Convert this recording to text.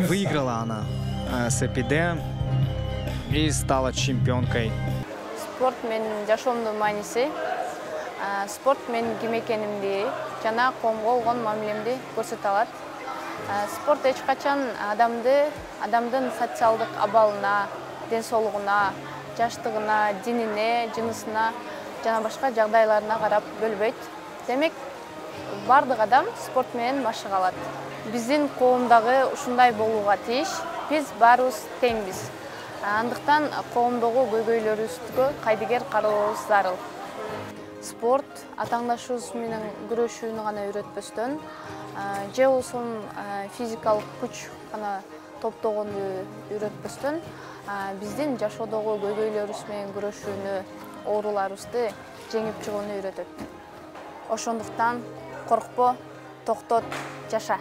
Выиграла она СПД и стала чемпионкой. Спорт менин жашоомдун мааниси. Спорт менин ким экенимди жана коомго болгон мамилемди көрсөтө алат. Спорт эч качан адамдын социалдык абалына, ден соолугуна, жаштыгына, динине, жынысына жана башка жагдайларына карап бөлбөйт. Демек, бардык адам спорт менен машыга алат. Биздин коомдагы ушундай болууга тийиш. Биз баарыбыз теңбиз. Андыктан коомдогу көйгөйлөрүбүзгө кайдыгер карообуз зарыл. Спорт атаңдашыбыз менен күрөшүүнү гана үйрөтпөстөн, же болбосо физикалык күч гана топтогонду үйрөтпөстөн, биздин жашоодогу көйгөйлөрүбүз менен күрөшүүнү, ооруларыбызды жеңип чыгууну үйрөтөт. Ошондуктан коркпо, токтот, жаша.